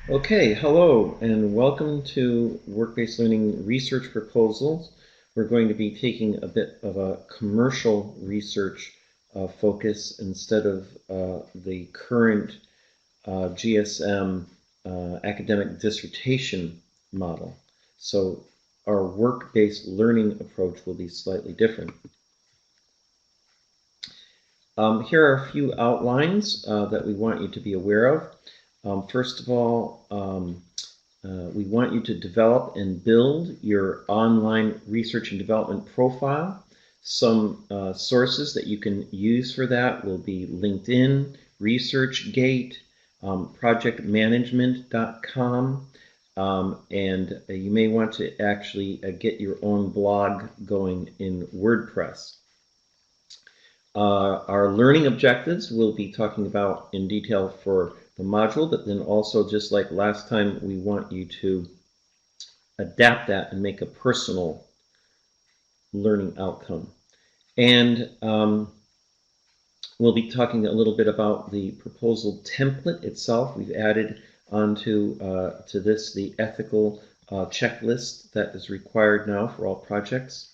Okay, hello and welcome to Work-Based Learning Research Proposals. We're going to be taking a bit of a commercial research focus instead of the current GSM academic dissertation model. So our work-based learning approach will be slightly different. Here are a few outlines that we want you to be aware of. First of all, we want you to develop and build your online research and development profile. Some sources that you can use for that will be LinkedIn, ResearchGate, projectmanagement.com, and you may want to actually get your own blog going in WordPress. Our learning objectives we'll be talking about in detail for the module, but then also, just like last time, we want you to adapt that and make a personal learning outcome. And we'll be talking a little bit about the proposal template itself. We've added onto to this the ethical checklist that is required now for all projects,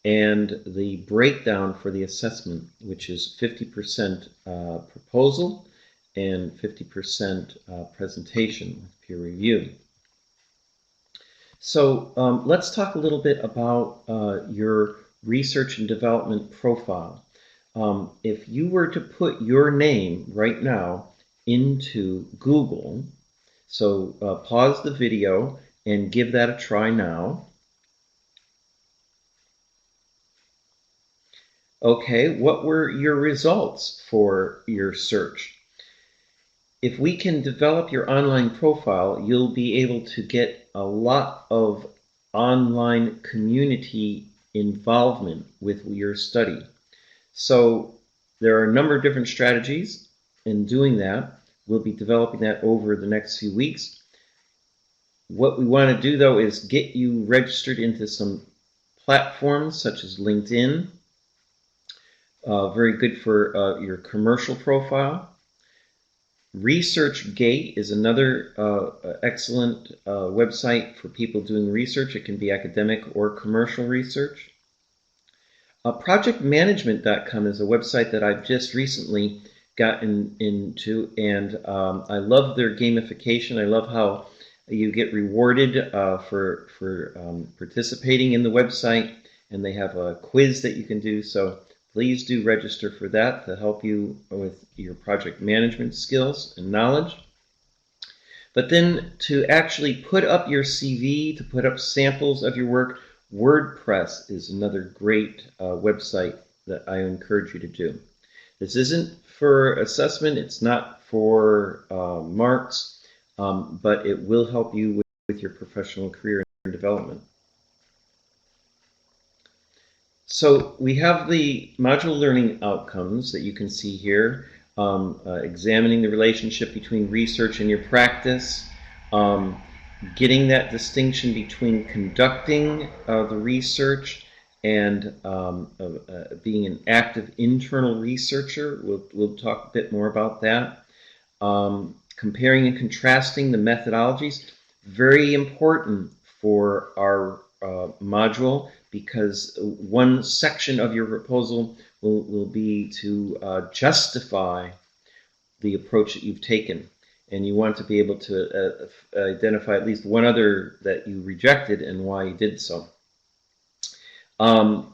and the breakdown for the assessment, which is 50% proposal and 50% presentation with peer review. So let's talk a little bit about your research and development profile. If you were to put your name right now into Google, so pause the video and give that a try now. Okay, what were your results for your search? If we can develop your online profile, you'll be able to get a lot of online community involvement with your study. So there are a number of different strategies in doing that. We'll be developing that over the next few weeks. What we want to do, though, is get you registered into some platforms such as LinkedIn. Very good for your commercial profile. ResearchGate is another excellent website for people doing research. It can be academic or commercial research. Projectmanagement.com is a website that I've just recently gotten into, and I love their gamification. I love how you get rewarded for participating in the website, and they have a quiz that you can do. So please do register for that to help you with your project management skills and knowledge. But then to actually put up your CV, to put up samples of your work, WordPress is another great website that I encourage you to do. This isn't for assessment, it's not for marks, but it will help you with your professional career and development. So we have the module learning outcomes that you can see here, examining the relationship between research and your practice, getting that distinction between conducting the research and being an active internal researcher. We'll talk a bit more about that. Comparing and contrasting the methodologies, very important for our module, because one section of your proposal will be to justify the approach that you've taken. And you want to be able to identify at least one other that you rejected and why you did so. And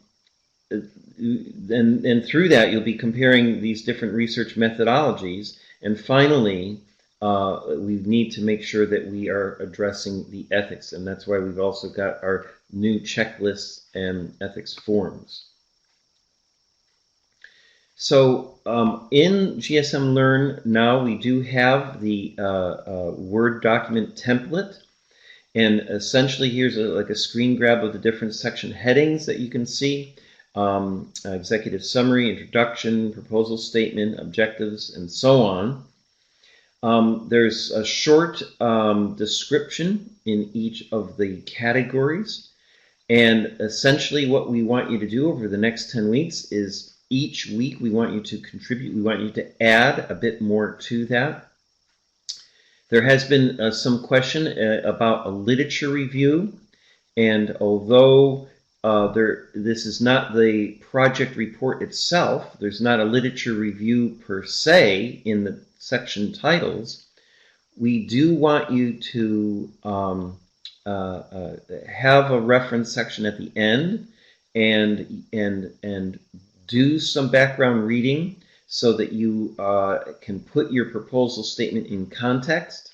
through that, you'll be comparing these different research methodologies. And finally, we need to make sure that we are addressing the ethics. And that's why we've also got our new checklists and ethics forms. So in GSM Learn now, we do have the Word document template. And essentially, here's like a screen grab of the different section headings that you can see. Executive summary, introduction, proposal statement, objectives, and so on. There's a short description in each of the categories. And essentially what we want you to do over the next 10 weeks is each week we want you to contribute, we want you to add a bit more to that. There has been some question about a literature review, and although this is not the project report itself, there's not a literature review per se in the section titles, we do want you to have a reference section at the end and do some background reading so that you can put your proposal statement in context.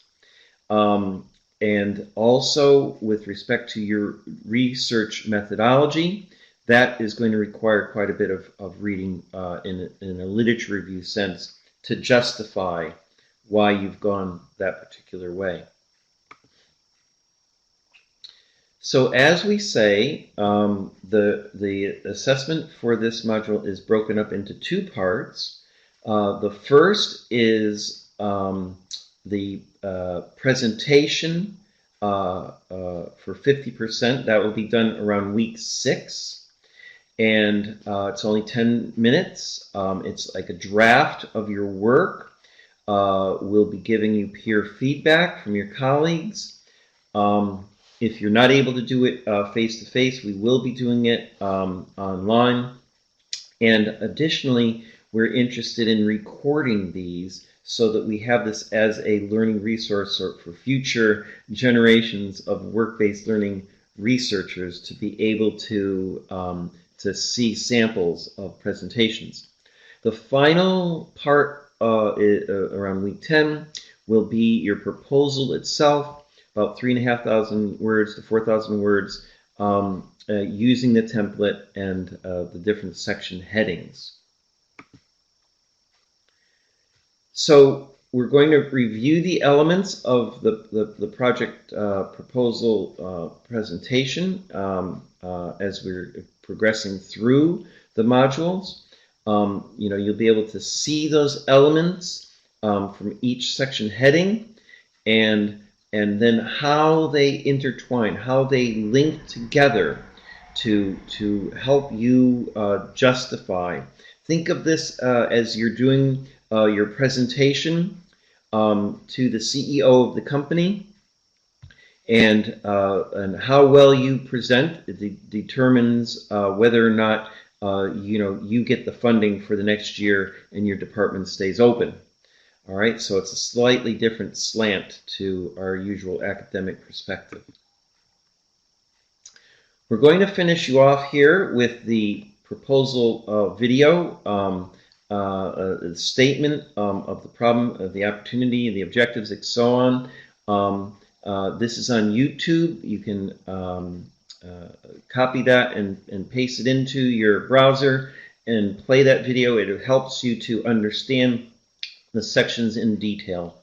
And also with respect to your research methodology, that is going to require quite a bit of reading in a literature review sense to justify why you've gone that particular way. So as we say, the assessment for this module is broken up into two parts. The first is the presentation for 50%. That will be done around week 6. And it's only 10 minutes. It's like a draft of your work. We'll be giving you peer feedback from your colleagues. If you're not able to do it face-to-face, we will be doing it online. And additionally, we're interested in recording these so that we have this as a learning resource for future generations of work-based learning researchers to be able to see samples of presentations. The final part around week 10 will be your proposal itself, about 3,500 words to 4,000 words, using the template and the different section headings. So we're going to review the elements of the project proposal presentation as we're progressing through the modules. You'll be able to see those elements from each section heading and then how they intertwine, how they link together to help you justify. Think of this as you're doing your presentation to the CEO of the company, and how well you present determines whether or not you get the funding for the next year and your department stays open. All right, so it's a slightly different slant to our usual academic perspective. We're going to finish you off here with the proposal video, a statement of the problem, of the opportunity, the objectives, and so on. This is on YouTube. You can copy that and paste it into your browser and play that video. It helps you to understand the sections in detail.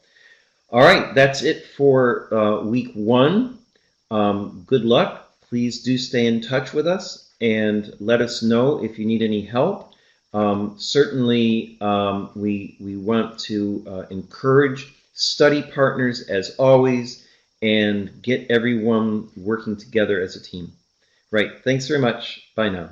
All right, that's it for week 1. Good luck. Please do stay in touch with us and let us know if you need any help. Certainly, we want to encourage study partners as always and get everyone working together as a team. Right, thanks very much. Bye now.